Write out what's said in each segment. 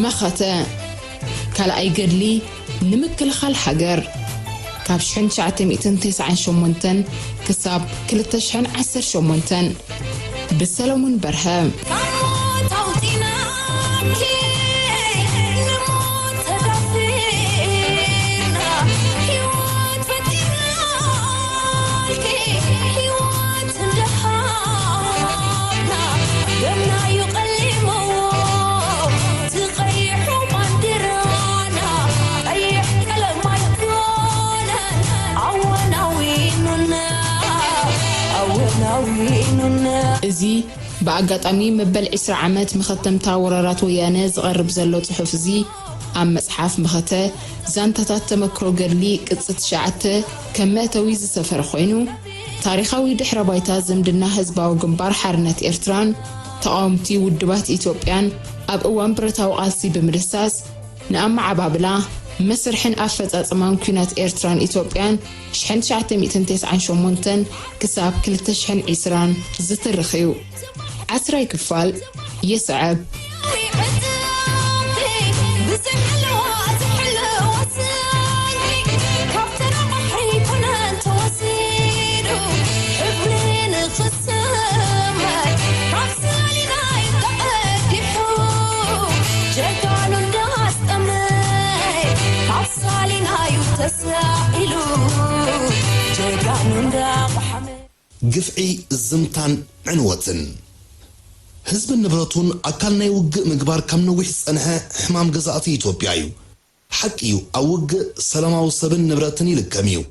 مخته كالأي قرلي نمكل خال حجر كابشحن شعتم 298 كساب كل تشحن 10 شمونتن بسلمون برهام زي بأقطامي مبل 10 عامات مختم تاورارات ويانا زغرب زلو صحف زي عم مصحف مخته زانتات تمكرو قرلي قصة شعته كماتوي زسفر خوينو تاريخاوي دحر بايتا زمدنا هزباو جنبار حرنت إرتران تقامتي ودبات إثيوبيان أب أوان برتاو قاسي بمرساس نأم عبابلا مسرحن أفت أطمان كونات إرتران إثيوبيان شحن شعته 298 كساب كل تشحن عسران زت الرخيو عسرا يكفال يسعب قفعي الزمتان عنوتن حزب النبرتون أكلنا يوج مقبار كم نوحس أنها حمام جزاتي إثيوبيايو حكيو أوج سلامة وسبن نبرتني لكميو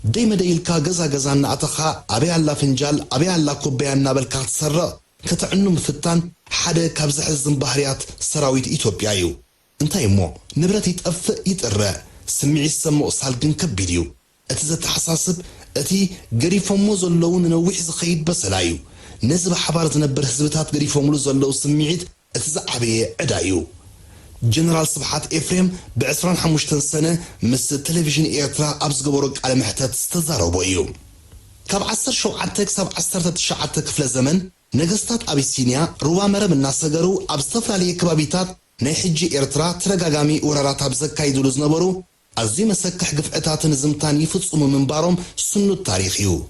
دايما دايلكا جزان نعتقها أبي الله فنجال أبي الله كوبي النابل كات سرّا كتعنو مفتان حدا كابز حزم بحريات سراويت إثيوبيايو انتاي مو نبرتي تقف يتقرأ سمعي السمو صالقن كبيديو اتزت حساسب اتي قريفهم زلون نوح زخيد بسلايو نزب حبار زنبر حزبتات قريفهم زلو سمعيت اتزعبي عدايو جنرال صبحات إفريم بعسران حموشتن سنة مس التلفزيون إيرترا أبز قبورك على محتات استزاروا بيوم كاب عصر شو عتك سب عصر تتشعتك في الزمن نجستات أبيسينيا روا مرب الناس جرو أبستفر عليه كبابيتات نحجي إيرترا ترجعامي ورارات أبزك كايدولو زنبرو أزي مسكح قفعتات نزمتان يفتصم من بارم سنو التاريخيو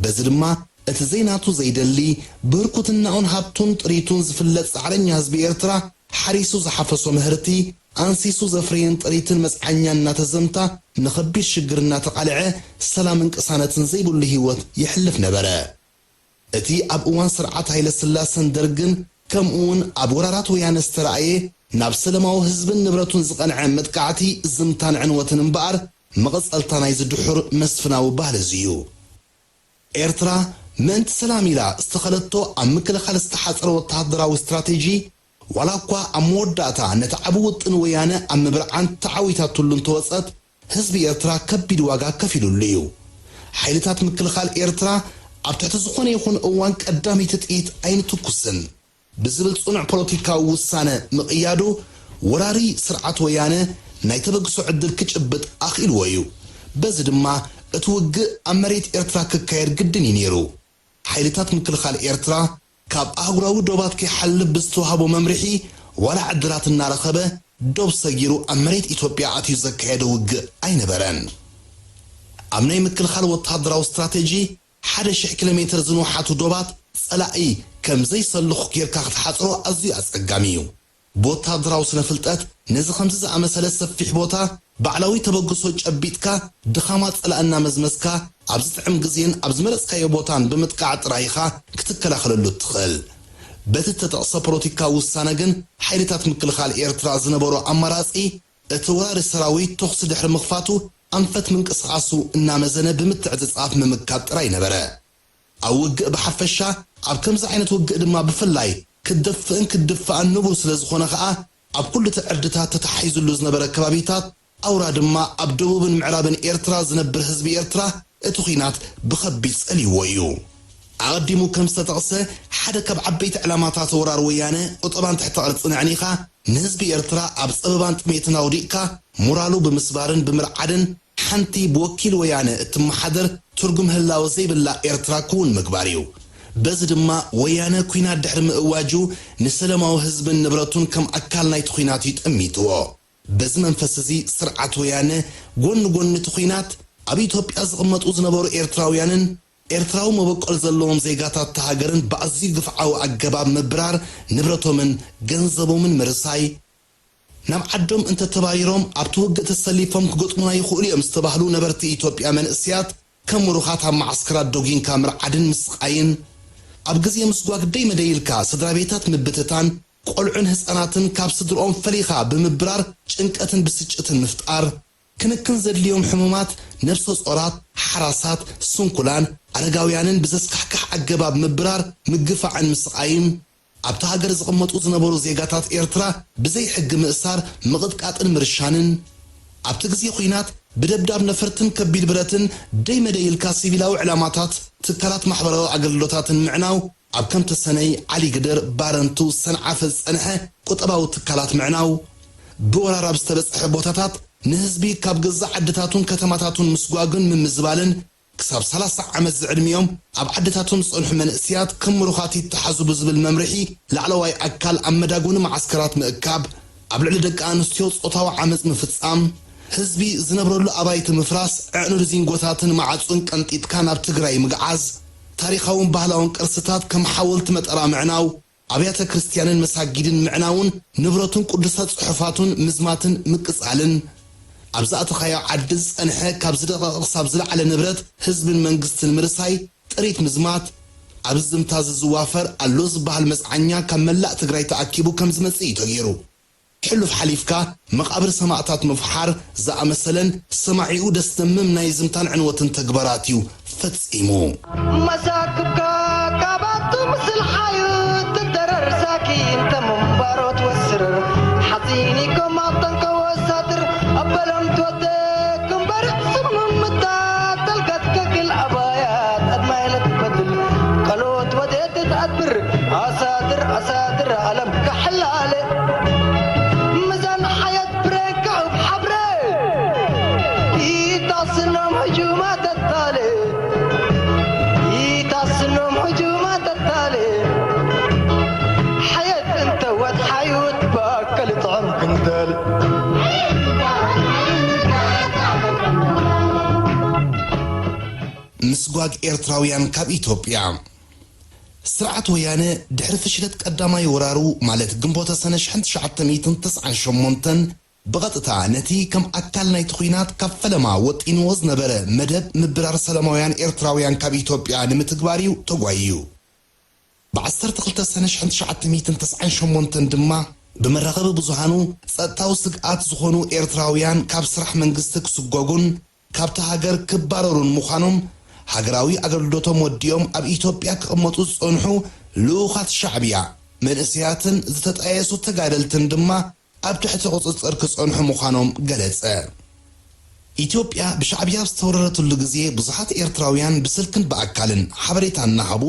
بزرما اتزيناتو زيدلي بركوتنا اون هابتون طريتون زفلت عرنيا هزب إيرترا حريسو زحفصو مهرتي أنسيسو زفرين طريتن مسعنيا ناتزمتا نخبي الشجرنا تقلعه سلام انقصانة زيبو اللي هوت يحلف نبرا اتي أبوان سرعات هاي لسلاسن درقن كم اون أبوراراتو يانسترعيه ناب سلماو هزب النبرتون زقن عمد كعتي زمتان عنوتن مبار مغز التانايز الدحور مسفناو بهلزيو إيرترا من سلامي لا استخلتو أمكل خلص تحصر وتحضر واستراتيجي ولاكوا أموداتا نتعبوت ويانا أم برعان تعويتات تلون توسط هزب إيرترا كبيد واقع كفيلو الليو حيلتات مكل خال إيرترا أبتعتزخون يخون أوانك قدامي تتقيت أين تكسن بزبل صنع بوليتيكا وسانة مقيادو وراري سرعات ويانا نايتبقسو عدل كجبت أخيل ويو بزد ما اتوقع أمريت إيرترا ككاير قدن ينيرو حيلتات مكل خال إيرترا كاب أغراو دوبات كي حل بستوهابو ممرحي ولا عدرات النارخبة دوب سجيرو أمريت إثيوبيا عاتي زكايدو وقع أين بران أمني مكل خال وتحضراو استراتيجي 11 كيلومتر زنوحاتو دوبات سلاقي كم زي صلخ كيركا تحصرو أزي أسقاميو بوتا دراو سنفلتات نزل 5 أمثلة سفيح بوتا بعلاوي تبقصو جبيتكا دخامات سلقنا مزمسكا أبز تعم قزين أبز مرسكا يبوتان بمتقاعد رايخا كتكلا خلالو تخل باتت تتقصى بروتيكا والسانقن حيرتات مكل خال إيرترا زنبورو أماراسي اتوار السراوي تخص دحر مخفاتو أنفت من قصعاسو النامزنة بمتعزز عاف ممكات راي نبرا أوق بحفشا أب كم زعينة وق دما بفلاي كدفع النبو سلزخونا خاء أب كل تعردتات تتحيز اللوز نبرا كبابيتات أورا دما أب دوب معراب إيرترا زنبر حزب إيرترا اتخينات بخبيت سألي ويو أقدمو كم ستغسى حدا كب عبيت علامات ورار ويانا وطبعا تحت أرض صنعنيخا نزب إيرترا أب سببان تميتنا وديكا مرالو بمسبارن بمرعدن حنتي بوكيل ويانا اتم حدر ترجم هلا وزيب الله إيرترا كون مكباريو በዚ ድማ ወያነ ኩናት ድሕሪ ምእዋጁ ንሰላማዊ ህዝብን ንብረቱን ከም ኣካል ናይቲ ኩናት ይጥሚትዎ በዚ መንፈስ እዚ ስርዓት ወያነ ጎን ጎን እቲ ኩናት ኣብ ኢትዮጵያ ዝቕመጡ ዝነበሩ ኤርትራውያንን ኤርትራዊ መበቆል ዘለዎም ዜጋታት ተሃገርን ብኣዝዩ ግፍዓዊ ኣገባብ ምብራር ንብረቶምን ገንዘቦምን ምርሳይ ናብ ዓዶም እንተተባሂሮም ኣብቲ ውግእ ተሰሊፎም ክገጥሙና ይኽእሉ እዮም ዝተባህሉ ነበርቲ ኢትዮጵያ መንእስያት ከም ምሩኻት ኣብ ማዓስከራት ዶጊንካ ምርዓድን ምስቃይን ኣብ ግዜ ምስጓግ ደይ መደይልካ ስድራ ቤታት ምብትታን ቆልዑን ህፃናትን ካብ ስድሮኦም ፈሊኻ ብምብራር ጭንቀትን ብስጭትን ምፍጣር ክንክን ዘድልዮም ሕሙማት ነፍሰ ጾራት ሓራሳት ስንኩላን ኣረጋውያንን ብዘስካሕካሕ ኣገባብ ምብራር ምግፋዕን ምስቃይም ኣብቲ ሃገር ዝቕመጡ ዝነበሩ ዜጋታት ኤርትራ ብዘይ ሕጊ ምእሳር ምቕጥቃጥን ምርሻንን ኣብቲ ግዜ ኩናት ብደብዳብ ነፈርትን ከቢድ ብረትን ደይ መደይልካ ሲቪላዊ ዕላማታት ትካላት ማሕበራዊ ኣገልግሎታትን ምዕናው ኣብ ከም ተሰነይ ዓሊ ግደር ባረንቱ ሰንዓፈ ዝጸንሐ ቁጠባዊ ትካላት ምዕናው ብወራር ኣብ ዝተበፅሐ ቦታታት ንህዝቢ ካብ ገዛ ዓድታቱን ከተማታቱን ምስጓግን ምምዝባልን ክሳብ 30 ዓመት ዝዕድሚዮም ኣብ ዓድታቱን ዝጸንሑ መንእስያት ከም ምሩኻት ይተሓዙ ብዝብል መምርሒ ላዕለዋይ ኣካል ኣብ መዳጉን ማዓስከራት ምእካብ ኣብ ልዕሊ ደቂ ኣንስትዮ ጾታዊ ዓመፅ ምፍጻም ህዝቢ ዝነብረሉ ኣባይቲ ምፍራስ ዕኑር ዚንጎታትን ማዓጹን ቀንጢጥካ ናብ ትግራይ ምግዓዝ ታሪኻውን ባህላውን ቅርስታት ከም ሓወልቲ መጠራ ምዕናው ኣብያተ ክርስቲያንን መሳጊድን ምዕናውን ንብረቱን ቅዱሳት ጽሑፋቱን ምዝማትን ምቅጻልን ኣብዛእተኻዮ ዓዲ ዝጸንሐ ካብ ዝደቐቕ ክሳብ ዝለዓለ ንብረት ህዝብን መንግስትን ምርሳይ ጥሪት ምዝማት ኣብ ዝምታ ዝዋፈር ኣሎ ዝበሃል መጽዓኛ ካብ መላእ ትግራይ ተኣኪቡ ከም ዝመጽእ እዩ ተገይሩ ሕሉፍ ሓሊፍካ መቃብር ሰማዕታት ምፍሓር ዝኣመሰለን ሰማዒኡ ደስ ዘምም ናይ ዝምታን ዕንወትን ተግባራት እዩ ፈጺሙ መሳክካ ካባቱ ምስል ሓዩ ትደረር ሳኪን ተመንባሮት ወስር ሓፂኒኩም ኣጠንቀ ወሳድር ኣበሎም ትወደክ እምበር ስምምታት ተልከት ከግል ኣባያት ኣድማይለት በድል ቀሎት ወዴት ትኣድብር ኣሳድር ኣሳድር ዓለም ካሕላለ مزان حياة بريكا وبحبري يتصنم هجومات التالي يتصنم هجومات التالي حياة انت وتحيوت باكل طعم كندالي مسقواق إيرتراويان كاب إيتوبيا سرعة ويانا دحر فشلت قداماي ورارو مالت قنبوتا سنة 1998 بغطتا نتي كم أكالنا يتخوينات كفلما وطين وزنبرا مدب مبرار سلامويان إيرتراويان كاب إيتوبيا نمتقباريو تقويو بعصر تقلتا سنة 1998 دما بمرغب بزوهانو سأتاو سقات زخونو إيرتراويان كاب سرح منقستك سقوغون كاب تهاجر كبارورون مخانوم ሃገራዊ ኣገልግሎቶም ወዲዮም ኣብ ኢትዮጵያ ክቕመጡ ዝጸንሑ ልኡኻት ሻዕብያ መንእስያትን ዝተጣየሱ ተጋደልትን ድማ ኣብ ትሕቲ ቁፅፅር ክጸንሑ ምዃኖም ገለጸ ኢትዮጵያ ብሻዕብያ ዝተወረረትሉ ግዜ ብዙሓት ኤርትራውያን ብስልክን በኣካልን ሓበሬታ እናሃቡ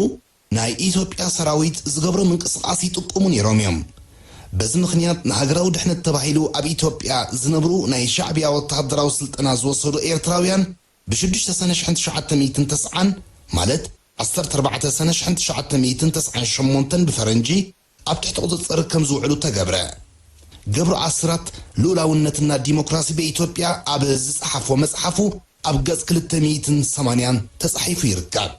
ናይ ኢትዮጵያ ሰራዊት ዝገብሮ ምንቅስቓስ ይጥቁሙ ነይሮም እዮም በዚ ምኽንያት ንሃገራዊ ድሕነት ተባሂሉ ኣብ ኢትዮጵያ ዝነብሩ ናይ ሻዕብያ ወተሃደራዊ ስልጠና ዝወሰዱ ኤርትራውያን بشدش سنة 1990 مالت 14 سنة 1998 بفرنجي أبتحت قضت كم زوعلو تقبرة قبر عصرات لولاونتنا ديمقراسي بإثيوبيا أبز صحفو مصحفو أبقز كل 180 تصحيفو يركب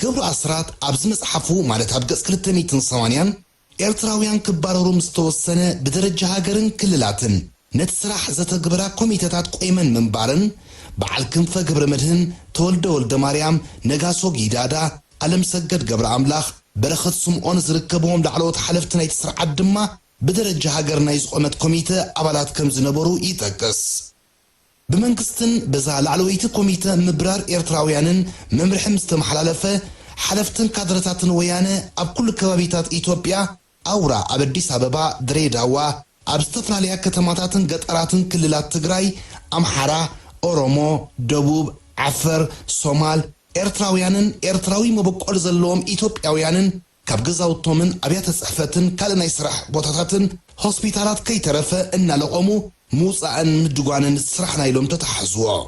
قبر عصرات أبز مصحفو مالت أبقز كل 180 إيرتراويان كبارو مستوسنة بدرجة هاجرن كللاتن نتسرح زتقبرة كوميتات قيمن من بارن بعل كنفة قبر مدهن تولد ولد مريم نقاسو قيدادا ألم سجد قبر أملاخ برخد سمعون زركبهم لعلوت حلفتنا يتسرع الدمة بدرجة هاجر نايز قومت كوميتة أبالات كم زنبرو يتكس بمنقستن بزال علويت كوميتة مبرار إيرتراويانن ممرحم استمحلالفة حلفتن كادرتاتن ويانا أب كل كوابيتات إيتوبيا أورا أبديس أبابا دريداوا أبستفنا لها كتماتاتن قطراتن كللات تقراي أمحارا أورومو دبوب عفر صومال إيرتراويانن إيرتراوي مبقول زلوم إيتوبياويانن كابقزاوتومن أبيات الصحفتن كالنا يسرح بوتاتاتن هوسبيتالات كي ترفى إن لقومو موسى أن مدقوانن السرحنا يلوم تتحزوا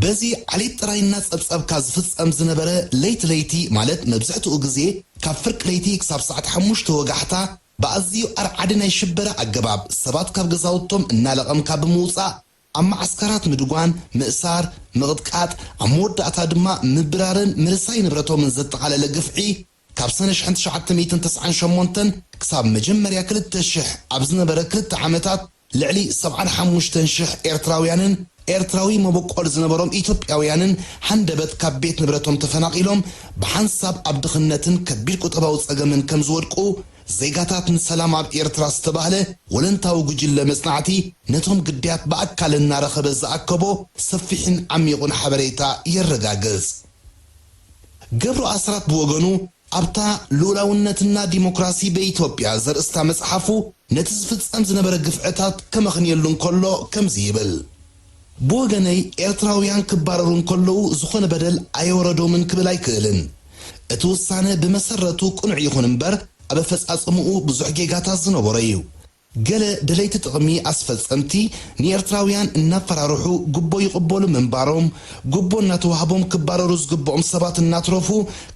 በዚ ዓሌት ጥራይና ጸብጸብካ ዝፍጸም ዝነበረ ለይቲ ማለት መብዛሕትኡ ግዜ ካብ ፍርቂ ለይቲ ክሳብ ሰዓት 5 ወጋሕታ ብኣዝዩ ኣርዓዲ ናይ ሽበረ ኣገባብ ሰባት ካብ ገዛውቶም እናለቐምካ ብምውፃእ ኣብ ማዓስከራት ምድጓን ምእሳር ምቕጥቃጥ ኣብ መወዳእታ ድማ ምብራርን ምርሳይ ንብረቶምን ዘጠቓለለ ግፍዒ ካብ ሰነ 1998 ክሳብ መጀመርያ 2000 ኣብ ዝነበረ 2 ዓመታት ልዕሊ 75,000 ኤርትራውያንን ኤርትራዊ መበቆል ዝነበሮም ኢትዮጵያውያንን ሓንደበት ካብ ቤት ንብረቶም ተፈናቂሎም ብሓንሳብ ኣብ ድኽነትን ከቢድ ቁጠባዊ ጸገምን ከም ዝወድቁ ዜጋታት ንሰላም ኣብ ኤርትራ ዝተባህለ ወለንታዊ ጉጅለ መጽናዕቲ ነቶም ግድያት በኣካል እናረኸበ ዝኣከቦ ሰፊሕን ዓሚቑን ሓበሬታ የረጋግጽ። ገብሩ ኣስራት ብወገኑ ኣብታ ሉላውነትና ዲሞክራሲ በኢትዮጵያ ዘርእስታ መጽሓፉ ነቲ ዝፍጸም ዝነበረ ግፍዕታት ከመኽንየሉ እንከሎ ከምዚ ይብል። ብወገነይ ኤርትራውያን ክባረሩ እንከለዉ ዝኾነ በደል ኣየወረዶምን ክብል ኣይክእልን። እቲ ውሳነ ብመሰረቱ ቁኑዕ ይኹን እምበር ኣብ ኣፈጻጽምኡ ብዙሕ ጌጋታት ዝነበሮ እዩ። ገለ ደለይቲ ጥቕሚ ኣስፈጸምቲ ንኤርትራውያን እናፈራርሑ ጉቦ ይቕበሉ ምንባሮም ጉቦ እናተዋህቦም ክባረሩ ዝግብኦም ሰባት እናትረፉ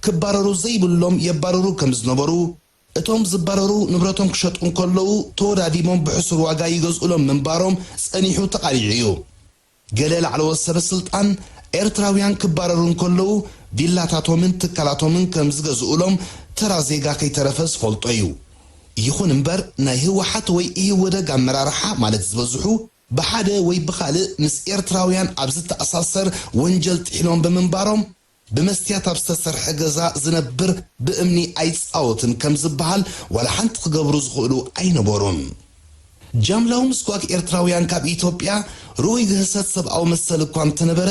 ክባረሩ ዘይብሎም የባረሩ ከም ዝነበሩ እቶም ዝባረሩ ንብረቶም ክሸጡ እንከለዉ ተወዳዲሞም ብሕሱር ዋጋ ይገዝኡሎም ምንባሮም ጸኒሑ ተቓሊዑ እዩ። ገለ ላዕለዎት ሰበስልጣን ኤርትራውያን ክባረሩ እንከለዉ ቪላታቶምን ትካላቶምን ከም ዝገዝኡሎም ተራ ዜጋ ከይተረፈ ዝፈልጦ እዩ። ይኹን እምበር ናይ ህወሓት ወይ ኢህወደግ ኣመራርሓ ማለት ዝበዝሑ ብሓደ ወይ ብኻልእ ምስ ኤርትራውያን ኣብ ዝተኣሳሰር ወንጀል ጥሒሎም ብምንባሮም ብመስትያት ኣብ ዝተሰርሐ ገዛ ዝነብር ብእምኒ ኣይፃወትን ከም ዝበሃል ዋላ ሓንቲ ክገብሩ ዝኽእሉ ኣይነበሩን። ጃምላው ምስጓግ ኤርትራውያን ካብ ኢትዮጵያ ሩይ ግህሰት ሰብኣዊ መሰል እኳ እንተነበረ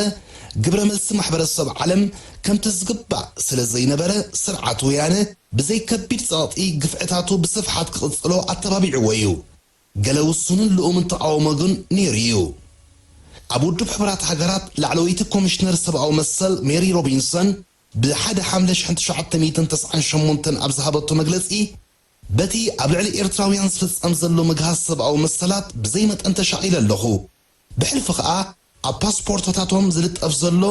ግብረ መልሲ ማሕበረሰብ ዓለም ከምቲ ዝግባእ ስለ ዘይነበረ ስርዓት ወያነ ብዘይ ከቢድ ጸቕጢ ግፍዕታቱ ብስፍሓት ክቕጽሎ ኣተባቢዕዎ እዩ። ገለ ውሱንን ልኡምን ተቃውሞ ግን ነይሩ እዩ። ኣብ ውድብ ሕብራት ሃገራት ላዕለወይቲ ኮሚሽነር ሰብኣዊ መሰል ሜሪ ሮቢንሰን ብ1 ሐምለ 1998 ኣብ ዝሃበቶ መግለጺ በቲ ኣብ ልዕሊ ኤርትራውያን ዝፍጸም ዘሎ ምግሃዝ ሰብኣዊ መሰላት ብዘይ መጠን ተሻቒለ ኣለኹ ብሕልፊ ከዓ ኣብ ፓስፖርቶታቶም ዝልጠፍ ዘሎ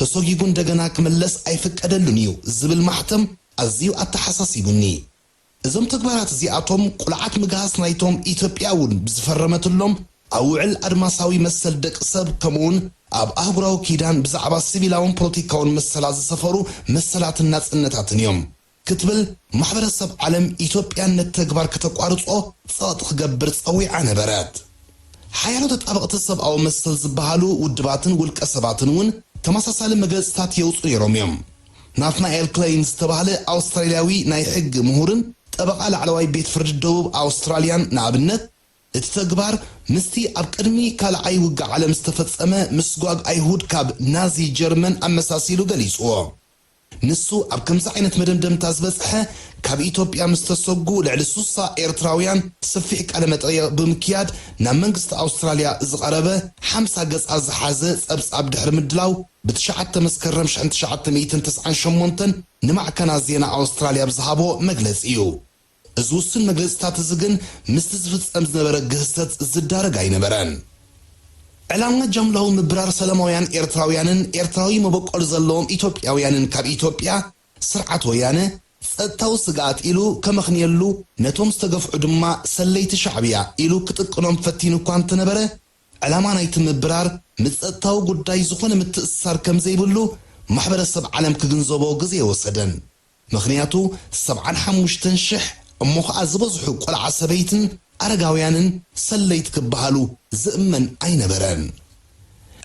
ተሰጊጉ እንደገና ክምለስ ኣይፍቀደሉን እዩ ዝብል ማሕተም ኣዝዩ ኣተሓሳሲቡኒ። እዞም ተግባራት እዚኣቶም ቁልዓት ምግሃዝ ናይቶም ኢትዮጵያውን ብዝፈረመትሎም ኣብ ውዕል ኣድማሳዊ መሰል ደቂ ሰብ ከምኡውን ኣብ ኣህጉራዊ ኪዳን ብዛዕባ ሲቪላውን ፖለቲካውን መሰላት ዝሰፈሩ መሰላትን ናጽነታትን እዮም ክትብል ማሕበረሰብ ዓለም ኢትዮጵያን ነቲ ተግባር ከተቋርጾ ጸቕጢ ክገብር ጸዊዓ ነበረት። ሓያሎ ተጣበቕቲ ሰብኣዊ መሰል ዝበሃሉ ውድባትን ውልቀ ሰባትን እውን ተመሳሳሊ መግለጽታት የውፁ ነይሮም እዮም። ናትናኤል ክሌይን ዝተባህለ ኣውስትራልያዊ ናይ ሕጊ ምሁርን ጠበቓ ላዕለዋይ ቤት ፍርዲ ደቡብ ኣውስትራልያን ንኣብነት እቲ ተግባር ምስቲ ኣብ ቅድሚ ካልኣይ ውግእ ዓለም ዝተፈጸመ ምስጓግ ኣይሁድ ካብ ናዚ ጀርመን ኣመሳሲሉ ገሊጽዎ። ንሱ ኣብ ከምዚ ዓይነት መደምደምታ ዝበጽሐ ካብ ኢትዮጵያ ምስ ተሰጉ ልዕሊ 60 ኤርትራውያን ሰፊሕ ቃለ መጠይቕ ብምክያድ ናብ መንግስቲ ኣውስትራልያ ዝቐረበ 50 ገጻት ዝሓዘ ጸብጻብ ድሕሪ ምድላው ብ9 መስከረም 1998 ንማዕከናት ዜና ኣውስትራልያ ብዝሃቦ መግለፂ እዩ። እዚ ውሱን መግለጽታት እዚ ግን ምስቲ ዝፍጸም ዝነበረ ግህሰት ዝዳረግ ኣይነበረን። ዕላማ ጃምላው ምብራር ሰላማውያን ኤርትራውያንን ኤርትራዊ መበቆል ዘለዎም ኢትዮጵያውያንን ካብ ኢትዮጵያ ስርዓት ወያነ ጸጥታዊ ስጋኣት ኢሉ ከመኽንየሉ ነቶም ዝተገፍዑ ድማ ሰለይቲ ሻዕብያ ኢሉ ክጥቅኖም ፈቲኑ እኳ እንተነበረ ዕላማ ናይቲ ምብራር ምጸጥታዊ ጉዳይ ዝኾነ ምትእስሳር ከም ዘይብሉ ማሕበረሰብ ዓለም ክግንዘቦ ግዜ ወሰደን። ምክንያቱ 75,000 እሞ ከዓ ዝበዝሑ ቆልዓ ሰበይትን ኣረጋውያንን ሰለይት ክበሃሉ ዝእመን ኣይነበረን።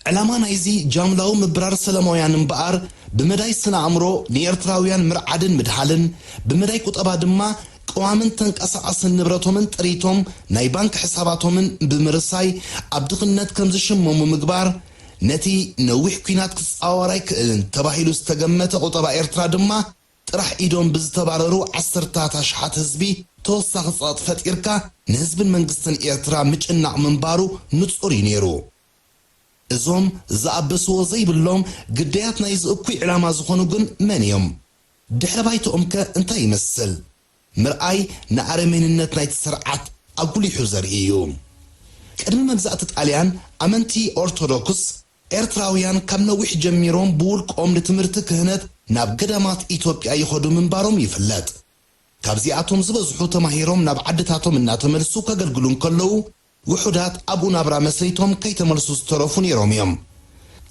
ዕላማ ናይዚ ጃምላው ምብራር ሰላማውያን እምበኣር ብመዳይ ስነ ኣእምሮ ንኤርትራውያን ምርዓድን ምድሃልን ብመዳይ ቁጠባ ድማ ቀዋምን ተንቀሳቐስን ንብረቶምን ጥሪቶም ናይ ባንክ ሕሳባቶምን ብምርሳይ ኣብ ድኽነት ከም ዝሽመሙ ምግባር ነቲ ነዊሕ ኩናት ክጻወር ኣይክእልን ተባሂሉ ዝተገመተ ቁጠባ ኤርትራ ድማ ጥራሕ ኢዶም ብዝተባረሩ 10,000 ህዝቢ ተወሳኺ ጸቕጢ ፈጢርካ ንህዝብን መንግስትን ኤርትራ ምጭናቕ ምንባሩ ንጹር እዩ ነይሩ። እዞም ዝኣበስዎ ዘይብሎም ግዳያት ናይ ዝእኩይ ዕላማ ዝኾኑ ግን መን እዮም? ድሕረ ባይቶኦም ከ እንታይ ይመስል? ምርኣይ ንኣረሜንነት ናይቲ ስርዓት ኣጉሊሑ ዘርኢ እዩ። ቅድሚ መግዛእቲ ጣልያን ኣመንቲ ኦርቶዶክስ ኤርትራውያን ካብ ነዊሕ ጀሚሮም ብውልቆም ንትምህርቲ ክህነት ናብ ገዳማት ኢትዮጵያ ይኸዱ ምንባሮም ይፍለጥ ካብዚኣቶም ዝበዝሑ ተማሂሮም ናብ ዓድታቶም እናተመልሱ ከገልግሉ እንከለዉ ውሑዳት ኣብኡ ናብራ መስሪቶም ከይተመልሱ ዝተረፉ ነይሮም እዮም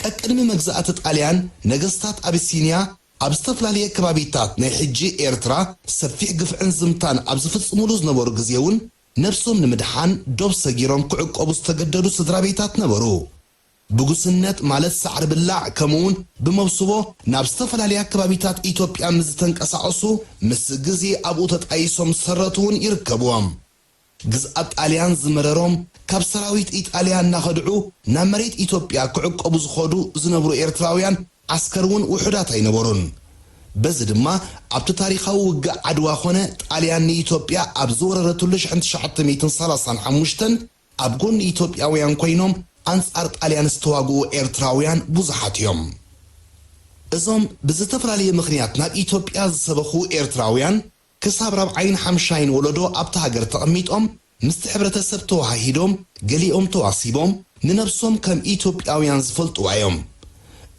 ቀቅድሚ መግዛእቲ ጣልያን ነገስታት አቢሲኒያ ኣብ ዝተፈላለዩ ከባቢታት ናይ ሕጂ ኤርትራ ሰፊሕ ግፍዕን ዝምታን ኣብ ዝፍጽሙሉ ዝነበሩ ግዜ እውን ነፍሶም ንምድሓን ዶብ ሰጊሮም ክዕቀቡ ዝተገደዱ ስድራ ቤታት ነበሩ ብጉስነት ማለት ሳዕሪ ብላዕ ከምውን ብመብስቦ ናብ ዝተፈላለዩ ከባቢታት ኢትዮጵያ ምዝተንቀሳቀሱ ምስ ግዜ ኣብኡ ተጣይሶም ሰረቱን ይርከብዎም ግዝኣት ጣልያን ዝመረሮም ካብ ሰራዊት ኢጣልያ እናኸድዑ ናብ መሬት ኢትዮጵያ ክዕቀቡ ዝኸዱ ዝነበሩ ኤርትራውያን ዓስከርውን ውሑዳት ኣይነበሩን በዚ ድማ ኣብቲ ታሪኻዊ ውግእ ዓድዋ ኾነ ጣልያን ንኢትዮጵያ ኣብ ዝወረረትሉ 1935 ኣብ ጎኒ ኢትዮጵያውያን ኮይኖም አንጻር ጣልያን ዝተዋግኡ ኤርትራውያን ብዙሓት እዮም እዞም ብዝተፈላለየ ምኽንያት ናብ ኢትዮጵያ ዝሰበኹ ኤርትራውያን ክሳብ 45 ወለዶ ኣብቲ ሃገር ተቐሚጦም ምስቲ ሕብረተሰብ ተዋሂዶም ገሊኦም ተዋሲቦም ንነፍሶም ከም ኢትዮጵያውያን ዝፈልጥዋ እዮም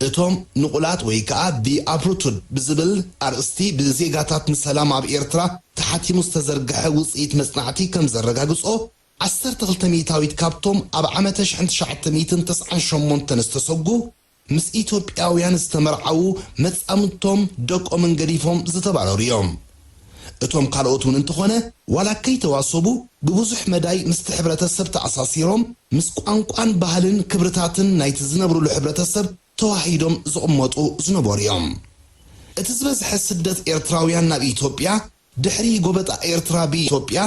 እቶም ንቁላት ወይ ከዓ ቢኣፕሩቱድ ብዝብል ኣርእስቲ ብዜጋታት ንሰላም ኣብ ኤርትራ ተሓቲሙ ዝተዘርግሐ ውፅኢት መጽናዕቲ ከም ዘረጋግጾ 12 ሚታዊት ካብቶም ኣብ ዓመተ 1998 ዝተሰጉ ምስ ኢትዮጵያውያን ዝተመርዓው መጻምቶም ደቆምን ገዲፎም ዝተባረሩ እዮም እቶም ካልኦት እውን እንትኾነ ዋላ ከይተዋሰቡ ብብዙሕ መዳይ ምስቲ ሕብረተሰብ ተኣሳሲሮም ምስ ቋንቋን ባህልን ክብርታትን ናይቲ ዝነብሩሉ ሕብረተሰብ ተዋሂዶም ዝቕመጡ ዝነበሩ እዮም እቲ ዝበዝሐ ስደት ኤርትራውያን ናብ ኢትዮጵያ ድሕሪ ጎበጣ ኤርትራ ብኢትዮጵያ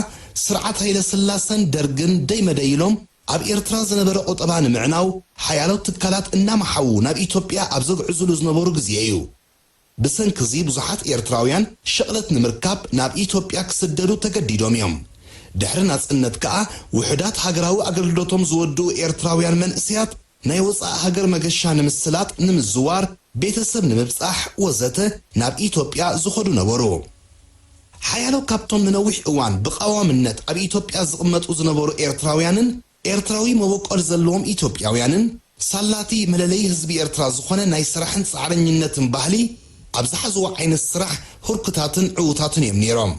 ስርዓት ሃይለ ስላሰን ደርግን ደይመደይሎም ኣብ ኤርትራ ዝነበረ ቁጠባ ንምዕናው ሓያሎት ትካላት እናመሓዉ ናብ ኢትዮጵያ ኣብ ዘግዕዝሉ ዝነበሩ ግዜ እዩ ብሰንኪ ብዙሓት ኤርትራውያን ሸቕለት ንምርካብ ናብ ኢትዮጵያ ክስደዱ ተገዲዶም እዮም ድሕሪ ናጽነት ከዓ ውሕዳት ሃገራዊ ኣገልግሎቶም ዝወድኡ ኤርትራውያን መንእስያት ናይ ወፃእ ሃገር መገሻ ንምስላጥ ንምዝዋር ቤተሰብ ንምብጻሕ ወዘተ ናብ ኢትዮጵያ ዝኸዱ ነበሩ ሓያሎ ካብቶም ንነዊሕ እዋን ብቐዋምነት ኣብ ኢትዮጵያ ዝቕመጡ ዝነበሩ ኤርትራውያንን ኤርትራዊ መበቆል ዘለዎም ኢትዮጵያውያንን ሳላቲ መለለይ ህዝቢ ኤርትራ ዝኾነ ናይ ስራሕን ጻዕረኝነትን ባህሊ ኣብ ዝሓዝዎ ዓይነት ስራሕ ሁርክታትን ዕውታትን እዮም ነይሮም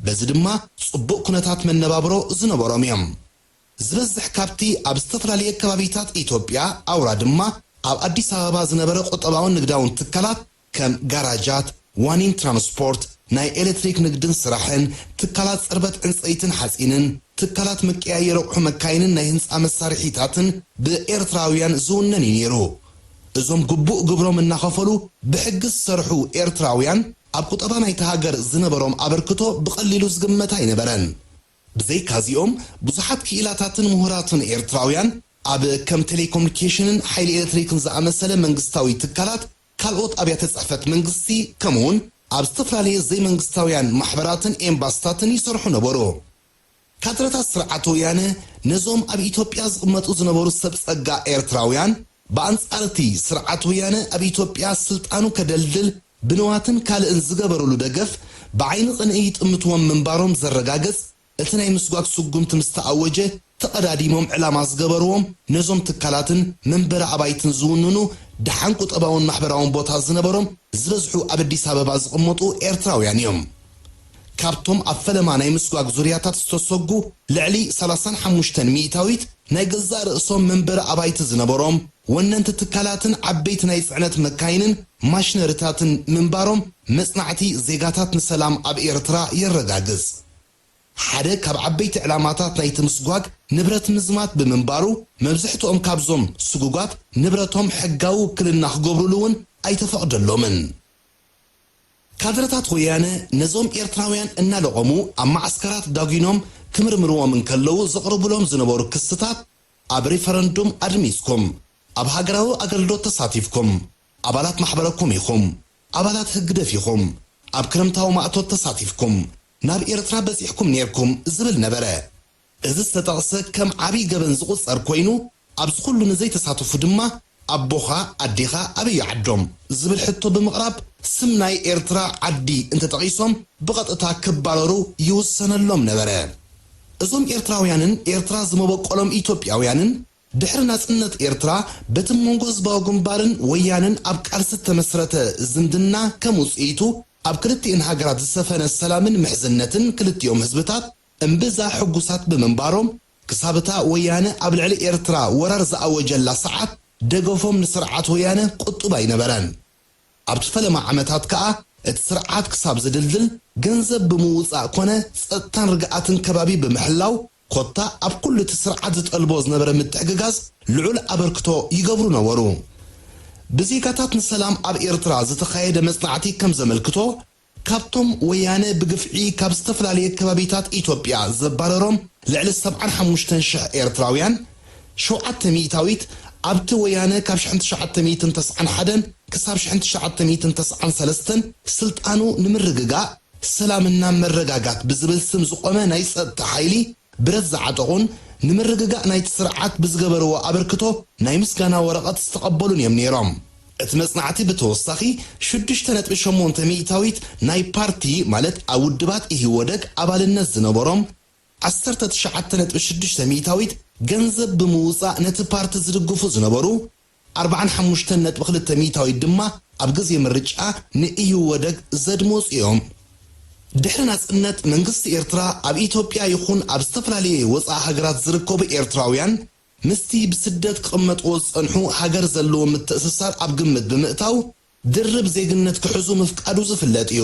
በዚ ድማ ጽቡቕ ኩነታት መነባብሮ ዝነበሮም እዮም ዝበዝሕ ካብቲ ኣብ ዝተፈላለየ ከባቢታት ኢትዮጵያ ኣውራ ድማ ኣብ አዲስ አበባ ዝነበረ ቁጠባውን ንግዳውን ትካላት ከም ጋራጃት ዋኒን ትራንስፖርት ናይ ኤሌክትሪክ ንግድን ስራሕን ትካላት ጽርበት ዕንፀይትን ሓጺንን ትካላት መቀያየሪ ኣቑሑ መካይንን ናይ ህንፃ መሳርሒታትን ብኤርትራውያን ዝውነን ነይሩ እዞም ግቡእ ግብሮም እናኸፈሉ ብሕጊ ዝሰርሑ ኤርትራውያን ኣብ ቁጠባ ናይቲ ሃገር ዝነበሮም ኣበርክቶ ብቐሊሉ ዝግመት ኣይነበረን ብዘይካዚኦም ብዙሓት ክኢላታትን ምሁራትን ኤርትራውያን ኣብ ከም ቴሌኮሙኒኬሽንን ሓይሊ ኤሌክትሪክን ዝኣመሰለ መንግስታዊ ትካላት ካልኦት ኣብያተ ጽሕፈት መንግስቲ ከምውን ኣብ ዝተፈላለዩ ዘይመንግስታውያን ማሕበራትን ኤምባሲታትን ይሰርሑ ነበሩ ካድረታት ስርዓት ወያነ ነዞም ኣብ ኢትዮጵያ ዝቕመጡ ዝነበሩ ሰብ ጸጋ ኤርትራውያን በአንጻርቲ ስርዓት ወያነ ኣብ ኢትዮጵያ ስልጣኑ ከደልድል ብንዋትን ካልእን ዝገበሩሉ ደገፍ ብዓይኒ ቅንኢ ጥምትዎም ምንባሮም ዘረጋገጽ እቲ ናይ ምስጓግ ስጉምቲ ምስተኣወጀ ተቐዳዲሞም ዕላማ ዝገበርዎም ነዞም ትካላትን መንበረ ኣባይትን ዝውንኑ ድሓን ቁጠባውን ማሕበራውን ቦታ ዝነበሮም ዝበዝሑ ኣብ አዲስ አበባ ዝቕመጡ ኤርትራውያን እዮም ካብቶም ኣብ ፈለማ ናይ ምስጓግ ዙርያታት ዝተሰጉ ልዕሊ 35 ሚእታዊት ናይ ገዛእ ርእሶም መንበረ ኣባይቲ ዝነበሮም ወነንቲ ትካላትን ዓበይቲ ናይ ጽዕነት መካይንን ማሽነሪታትን ምንባሮም መጽናዕቲ ዜጋታት ንሰላም ኣብ ኤርትራ የረጋግጽ ሓደ ካብ ዓበይቲ ዕላማታት ናይቲ ምስጓግ ንብረት ምዝማት ብምንባሩ መብዝሕትኦም ካብዞም ስጉጋት ንብረቶም ሕጋዊ ውክልና ክገብሩሉ እውን ኣይተፈቕደሎምን ካድረታት ወያነ ነዞም ኤርትራውያን እናለቐሙ ኣብ ማዕስከራት ዳጊኖም ክምርምርዎም እንከለዉ ዘቕርብሎም ዝነበሩ ክስታት ኣብ ሪፈረንዱም ኣድሚስኩም ኣብ ሃገራዊ ኣገልግሎት ተሳቲፍኩም ኣባላት ማሕበረኩም ኢኹም ኣባላት ሕጊ ደፊኹም ኣብ ክረምታዊ ማእቶት ተሳቲፍኩም ናብ ኤርትራ በፂሕኩም ነርኩም ዝብል ነበረ እዚ ዝተጠቕሰ ከም ዓብይ ገበን ዝቁፀር ኮይኑ ኣብ ዝኹሉ ንዘይተሳተፉ ድማ ኣቦኻ ኣዴኻ ኣበይ ዓዶም ዝብል ሕቶ ብምቕራብ ስም ናይ ኤርትራ ዓዲ እንተጠቒሶም ብቐጥታ ክባረሩ ይውሰነሎም ነበረ እዞም ኤርትራውያንን ኤርትራ ዝመበቆሎም ኢትዮጵያውያንን ድሕሪ ናጽነት ኤርትራ በቲ መንጎ ህዝባዊ ግንባርን ወያንን ኣብ ቃልሲ ተመስረተ ዝምድና ከም ውጽኢቱ ኣብ ክልቲአን ሃገራት ዝሰፈነ ሰላምን ምሕዝነትን ክልቲኦም ህዝብታት እምብዛ ሕጉሳት ብምንባሮም ክሳብታ ወያነ ኣብ ልዕሊ ኤርትራ ወራር ዝኣወጀላ ሰዓት ደገፎም ንስርዓት ወያነ ቁጡብ ኣይነበረን ኣብ ትፈለማ ዓመታት ከዓ እቲ ስርዓት ክሳብ ዝድልድል ገንዘብ ብምውፃእ ኮነ ጸጥታን ርግኣትን ከባቢ ብምሕላው ኮታ ኣብ ኩሉ እቲ ስርዓት ዝጠልቦ ዝነበረ ምትሕግጋዝ ልዑል ኣበርክቶ ይገብሩ ነበሩ ብዜጋታት ንሰላም ኣብ ኤርትራ ዝተኻየደ መጽናዕቲ ከም ዘመልክቶ ካብቶም ወያነ ብግፍዒ ካብ ዝተፈላለየ ከባቢታት ኢትዮጵያ ዘባረሮም ልዕሊ 75,000 ኤርትራውያን 700 ኣብቲ ወያነ ካብ 1991 ክሳብ 1993 ስልጣኑ ንምርግጋእ ሰላምና መረጋጋት ብዝብል ስም ዝቆመ ናይ ጸጥታ ሓይሊ ብረት ዝዓጠቑን ንምርግጋእ ናይቲ ስርዓት ብዝገበርዎ ኣበርክቶ ናይ ምስጋና ወረቐት ዝተቐበሉን እዮም ነይሮም እቲ መጽናዕቲ ብተወሳኺ 6.8 ናይ ፓርቲ ማለት ኣብ ውድባት ኢህወደግ ኣባልነት ዝነበሮም 19.6 ገንዘብ ብምውፃእ ነቲ ፓርቲ ዝድግፉ ዝነበሩ 45.2 ድማ ኣብ ግዜ ምርጫ ንኢህወደግ ዘድመፁ እዮም ድሕሪ ናጽነት መንግስቲ ኤርትራ ኣብ ኢትዮጵያ ይኹን ኣብ ዝተፈላለየ ወፃኢ ሃገራት ዝርከቡ ኤርትራውያን ምስቲ ብስደት ክቕመጥዎ ዝጸንሑ ሃገር ዘለዎ ምትእስሳር ኣብ ግምት ብምእታው ድርብ ዜግነት ክሕዙ ምፍቃዱ ዝፍለጥ እዩ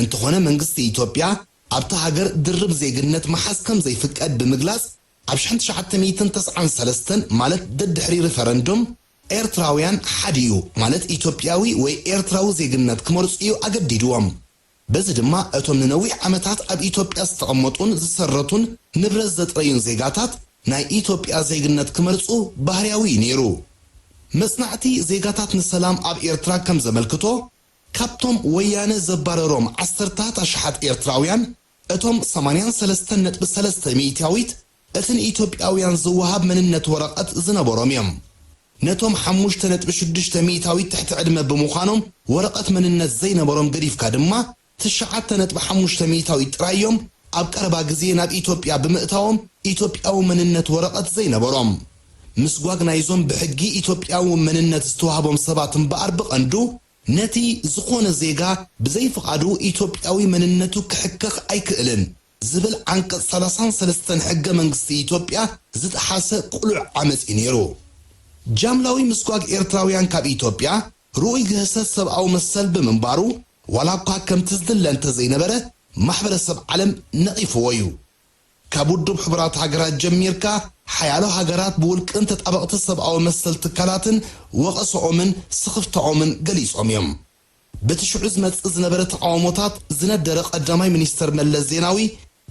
እንተኾነ መንግስቲ ኢትዮጵያ ኣብታ ሃገር ድርብ ዜግነት መሓዝ ከም ዘይፍቀድ ብምግላጽ ኣብ 1993 ማለት ድሕሪ ሪፈረንዱም ኤርትራውያን ሓዲዩ ማለት ኢትዮጵያዊ ወይ ኤርትራዊ ዜግነት ክመርጹ እዩ ኣገዲድዎም በዚ ድማ እቶም ንነዊሕ ዓመታት ኣብ ኢትዮጵያ ዝተቐመጡን ዝሰረቱን ንብረት ዘጥረዩን ዜጋታት ናይ ኢትዮጵያ ዜግነት ክመርጹ ባህርያዊ ነይሩ መጽናዕቲ ዜጋታት ንሰላም ኣብ ኤርትራ ከም ዘመልክቶ ካብቶም ወያነ ዘባረሮም 10,000 ኤርትራውያን እቶም 83.3 እትን ኢትዮጵያውያን ዝወሃብ መንነት ወረቐት ዝነበሮም እዮም ነቶም 5.6 ትሕቲ ዕድመ ብምዃኖም ወረቐት መንነት ዘይነበሮም ገዲፍካ ድማ 9.5 ጥራዮም ኣብ ቀረባ ግዜ ናብ ኢትዮጵያ ብምእታዎም ኢትዮጵያዊ መንነት ወረቐት ዘይነበሮም ምስጓግ ናይዞም ብሕጊ ኢትዮጵያዊ መንነት ዝተዋሃቦም ሰባት እምበኣር ብቐንዱ ነቲ ዝኾነ ዜጋ ብዘይፍቓዱ ኢትዮጵያዊ መንነቱ ክሕከኽ ኣይክእልን ዝብል ዓንቀጽ 33 ሕገ መንግስቲ ኢትዮጵያ ዝጠሓሰ ቁሉዕ ዓመጽ ነይሩ ጃምላዊ ምስጓግ ኤርትራውያን ካብ ኢትዮጵያ ሩኡይ ግህሰት ሰብኣዊ መሰል ብምንባሩ ዋላ እኳ ከምቲ ዝድለ እንተዘይነበረ ማሕበረሰብ ዓለም ነቒፍዎ እዩ ካብ ውድብ ሕቡራት ሃገራት ጀሚርካ ሓያሎ ሃገራት ብውልቅን ተጣበቕቲ ሰብኣዊ መሰል ትካላትን ወቐሶኦምን ስኽፍቶኦምን ገሊጾም እዮም በቲ ሽዑ ዝመጽእ ዝነበረ ተቃውሞታት ዝነደረ ቀዳማይ ሚኒስተር መለስ ዜናዊ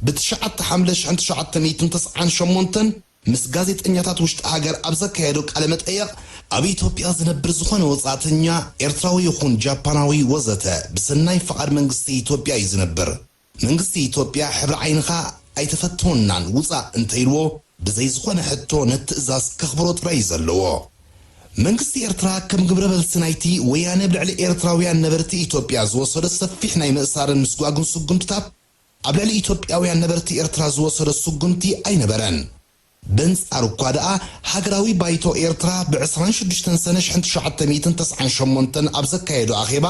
ብ9 ሐምለ 1998 ምስ ጋዜጠኛታት ውሽጢ ሃገር ኣብ ዘካየዶ ቃለ መጠይቕ ኣብ ኢትዮጵያ ዝነብር ዝኾነ ወጻእተኛ ኤርትራዊ ይኹን ጃፓናዊ ወዘተ ብሰናይ ፍቓድ መንግስቲ ኢትዮጵያ እዩ ዝነብር መንግስቲ ኢትዮጵያ ሕብሪ ዓይንኻ ኣይተፈትወናን ውፃእ እንተይልዎ ብዘይ ዝኾነ ሕቶ ነትእዛዝ ከኽብሮ ጥራይ ዘለዎ መንግስቲ ኤርትራ ከም ግብረ መልሲ ናይቲ ወያነ ብልዕሊ ኤርትራውያን ነበርቲ ኢትዮጵያ ዝወሰደ ሰፊሕ ናይ ምእሳርን ምስጓግን ስጉምትታት ኣብ ልዕሊ ኢትዮጵያውያን ነበርቲ ኤርትራ ዝወሰደ ስጉምቲ ኣይነበረን በንጻር እኳ ደኣ ሃገራዊ ባይቶ ኤርትራ ብ26 ሰነ 1998 ኣብ ዘካየዶ ኣኼባ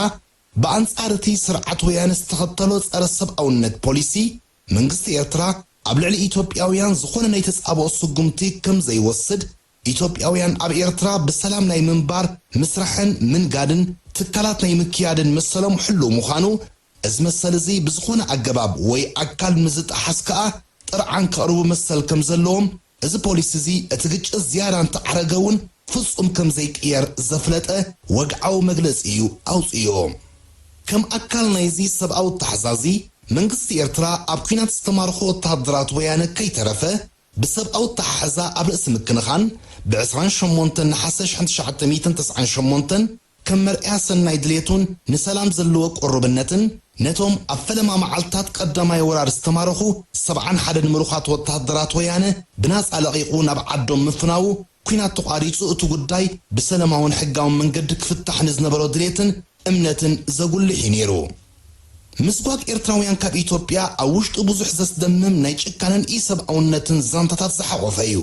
ብኣንጻር እቲ ስርዓት ወያነ ዝተኸተሎ ጸረ ሰብኣውነት ፖሊሲ መንግስቲ ኤርትራ ኣብ ልዕሊ ኢትዮጵያውያን ዝኾነ ናይ ተጻብኦ ስጉምቲ ከም ዘይወስድ ኢትዮጵያውያን ኣብ ኤርትራ ብሰላም ናይ ምንባር ምስራሕን ምንጋድን ትካላት ናይ ምክያድን መሰሎም ሕሉ ምዃኑ እዚ መሰል እዚ ብዝኾነ ኣገባብ ወይ ኣካል ምዝጣሓስ ከዓ ጥርዓን ከቕርቡ መሰል ከም ዘለዎም እዚ ፖሊሲ እዚ እቲ ግጭት ዝያዳ እንተዓረገውን ፍጹም ከም ዘይቅየር ዘፍለጠ ወግዓዊ መግለፂ እዩ ኣውፅዮ ከም ኣካል ናይዚ ሰብኣዊ ተሓዛዚ መንግስቲ ኤርትራ ኣብ ኩናት ዝተማርኹ ወተሃደራት ወያነ ከይተረፈ ብሰብኣዊ ተሓዛ ኣብ ርእሲ ምክንኻን ብ28 ናሓሰ 1998 ከም መርአያ ሰናይ ድሌቱን ንሰላም ዘለዎ ቁርብነትን ነቶም ኣብ ፈለማ መዓልታት ቀዳማይ ወራር ዝተማርኹ 71 ምሩኻት ወተሃደራት ወያነ ብናፃ ለቒቑ ናብ ዓዶም ምፍናው ኩናት ተቋሪፁ እቲ ጉዳይ ብሰላማውን ሕጋውን መንገዲ ክፍታሕ ንዝነበሮ ድሌትን እምነትን ዘጉልሕ ነይሩ ምስጓግ ኤርትራውያን ካብ ኢትዮጵያ ኣብ ውሽጡ ብዙሕ ዘስደምም ናይ ጭካንን ኢሰብኣውነትን ዛንታታት ዝሓቆፈ እዩ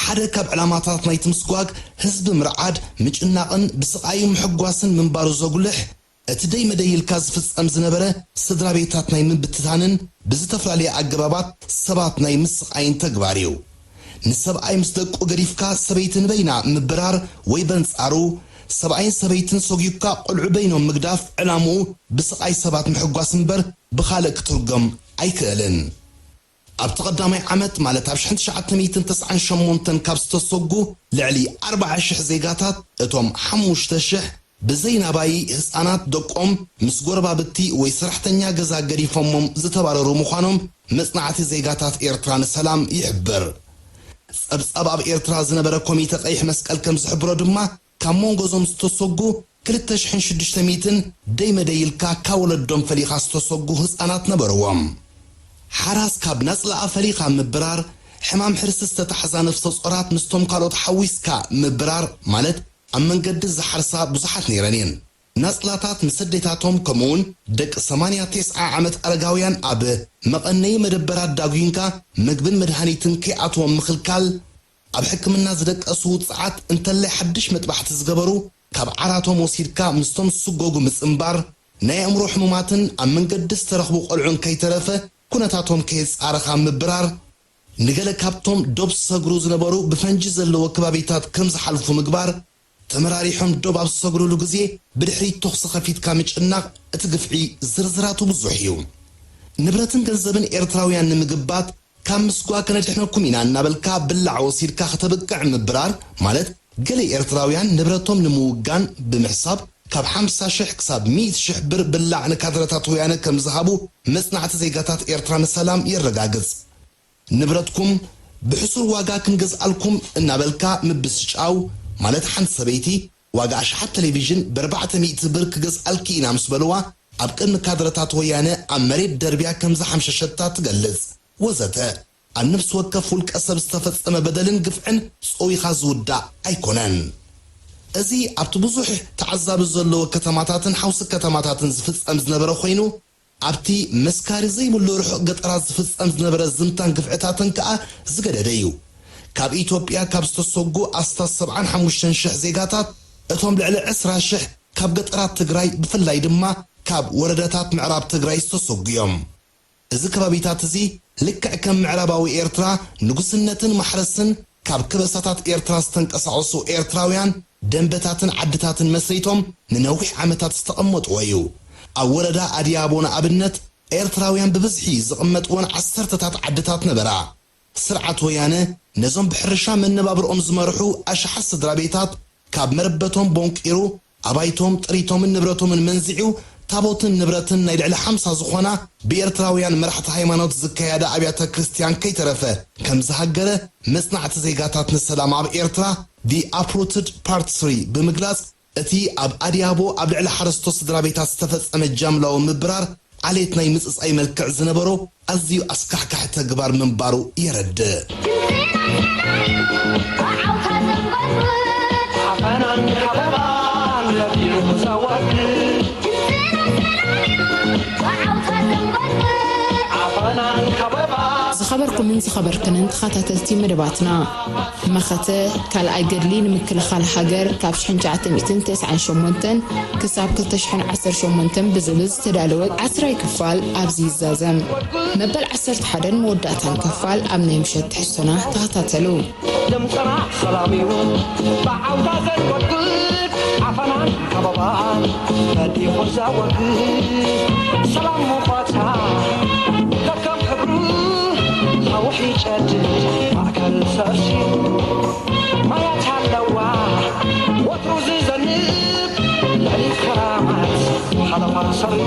ሓደ ካብ ዕላማታት ናይቲ ምስጓግ ህዝቢ ምርዓድ ምጭናቕን ብስቃይ ምሕጓስን ምንባሩ ዘጉልሕ እቲ ደይ መደይልካ ዝፍጸም ዝነበረ ስድራ ቤታት ናይ ምብትታንን ብዝተፈላለየ ኣገባባት ሰባት ናይ ምስቃይን ተግባር እዩ ንሰብኣይ ምስ ደቁ ገዲፍካ ሰበይትን በይና ምብራር ወይ በንጻሩ ሰብኣይን ሰበይትን ሰጊብካ ቆልዑ በይኖም ምግዳፍ ዕላምኡ ብስቃይ ሰባት ምሕጓስ እምበር ብኻልእ ክትርጎም ኣይክእልን ኣብቲ ቀዳማይ ዓመት ማለት ኣብ 1998 ካብ ዝተሰጉ ልዕሊ 40,000 ዜጋታት እቶም 5,000 ብዘይናባይ ህፃናት ደቆም ምስ ጎረባብቲ ወይ ሰራሕተኛ ገዛ ገዲፎሞም ዝተባረሩ ምዃኖም መጽናዕቲ ዜጋታት ኤርትራ ንሰላም ይሕብር ጸብጻብ ኣብ ኤርትራ ዝነበረ ኮሚቴ ቀይሕ መስቀል ከም ዝሕብሮ ድማ ካብ መንጎዞም ዝተሰጉ 2600 ደይ መደይልካ ካብ ወለዶም ፈሊኻ ዝተሰጉ ህፃናት ነበርዎም ሓራስ ካብ ናጽላኣ ፈሊኻ ምብራር ሕማም ሕርስ ዝተታሕዛ ነፍሰ ጾራት ምስቶም ካልኦት ሓዊስካ ምብራር ማለት ኣብ መንገዲ ዝሓርሳ ብዙሓት ነይረን እየን ናጽላታት ንስደታቶም ከምኡውን ደቂ 89 ዓመት ኣረጋውያን ኣብ መቐነይ መደበራት ዳጉንካ ምግብን መድሃኒትን ከይኣትዎም ምኽልካል ኣብ ሕክምና ዝደቀሱ ውፅዓት እንተለይ ሓድሽ መጥባሕቲ ዝገበሩ ካብ ዓራቶም ወሲድካ ምስቶም ዝስጎጉ ምጽምባር ናይ ኣእምሮ ሕሙማትን ኣብ መንገዲ ዝተረኽቡ ቆልዑን ከይተረፈ ኩነታቶም ከይጻረኻ ምብራር ንገለ ካብቶም ዶብ ዝሰግሩ ዝነበሩ ብፈንጂ ዘለዎ ከባቢታት ከም ዝሓልፉ ምግባር ተመራሪሖም ዶብ ኣብ ዝሰግሩሉ ግዜ ብድሕሪት ተኽሲ ኸፊትካ ምጭናቕ እቲ ግፍዒ ዝርዝራቱ ብዙሕ እዩ ንብረትን ገንዘብን ኤርትራውያን ንምግባት ካብ ምስጓ ከነድሕነኩም ኢና እናበልካ ብላዕ ወሲድካ ከተበቅዕ ምብራር ማለት ገለ ኤርትራውያን ንብረቶም ንምውጋን ብምሕሳብ ካብ 50,000 ክሳብ 100,000 ብር ብላዕ ንካድረታት ወያነ ከም ዝሃቡ መጽናዕቲ ዜጋታት ኤርትራ ንሰላም የረጋግጽ ንብረትኩም ብሕሱር ዋጋ ክንገዝኣልኩም እናበልካ ምብስጫው ማለት ሓንቲ ሰበይቲ ዋጋ ኣሽሓት ቴሌቪዥን ብ400 ብር ክገዝኣልኪ ኢና ምስ በልዋ ኣብ ቅድሚ ካድረታት ወያነ ኣብ መሬት ደርብያ ከም ዝሓምሸሸታ ትገልጽ ወዘተ ኣብ ነፍሲ ወከፍ ውልቀ ሰብ ዝተፈጸመ በደልን ግፍዕን ጾዊኻ ዝውዳእ ኣይኮነን እዚ ኣብቲ ብዙሕ ተዓዛቢ ዘለዎ ከተማታትን ሓውሲ ከተማታትን ዝፍጸም ዝነበረ ኮይኑ ኣብቲ መስካሪ ዘይብሉ ርሑቕ ገጠራት ዝፍጸም ዝነበረ ዝምታን ግፍዕታትን ከዓ ዝገደደ እዩ ካብ ኢትዮጵያ ካብ ዝተሰጉ ኣስታት 75,000 ዜጋታት እቶም ልዕሊ 20,000 ካብ ገጠራት ትግራይ ብፍላይ ድማ ካብ ወረዳታት ምዕራብ ትግራይ ዝተሰጉ እዮም እዚ ከባቢታት እዚ ልክዕ ከም ምዕራባዊ ኤርትራ ንጉስነትን ማሕረስን ካብ ክበሳታት ኤርትራ ዝተንቀሳቐሱ ኤርትራውያን ደንበታትን ዓድታትን መስሪቶም ንነዊሕ ዓመታት ዝተቐመጥዎ እዩ ኣብ ወረዳ ኣዲያቦና ኣብነት ኤርትራውያን ብብዝሒ ዝቕመጥዎን 10ታት ዓድታት ነበራ ስርዓት ወያነ ነዞም ብሕርሻ መነባብሮኦም ዝመርሑ ኣሽሓት ስድራ ቤታት ካብ መረበቶም ቦንቂሩ ኣባይቶም ጥሪቶምን ንብረቶምን መንዚዑ ታቦትን ንብረትን ናይ ልዕሊ 50 ዝኾና ብኤርትራውያን መራሕቲ ሃይማኖት ዝካየዳ ኣብያተ ክርስቲያን ከይተረፈ ከም ዝሃገረ መጽናዕቲ ዜጋታት ንሰላም ኣብ ኤርትራ The Uprooted Part 3 ብምግላጽ እቲ ኣብ ኣዲያቦ ኣብ ልዕሊ ሓረስቶ ስድራ ቤታት ዝተፈጸመ ጃምላዊ ምብራር ዓሌት ናይ ምጽጻይ መልክዕ ዝነበሮ ኣዝዩ ኣስካሕካሕ ተግባር ምንባሩ የረድእ ዝኸበርኩምን ዝኸበርክንን ተኸታተልቲ መደባትና መኸተ ካልኣይ ገድሊ ንምክልኻል ሃገር ካብ 1998 ክሳብ 2018 ብዝብል ዝተዳለወ 10 ክፋል ኣብዚ ይዛዘም መበል 11 መወዳእታን ክፋል ኣብ ናይ ምሸት ትሕዝቶና ተኸታተሉ ደምፀና ሰላሚው ባዓውታ ዘንጎድጉድ ዓፈናን ከበባን ነዲኹ ዛወግድ ሰላም ሙኻታ ደከም ሕብሩ حوحي جدد معكل ساسي ما يتعلوا وتروزي زنب لعلي كرامات حدا فرصري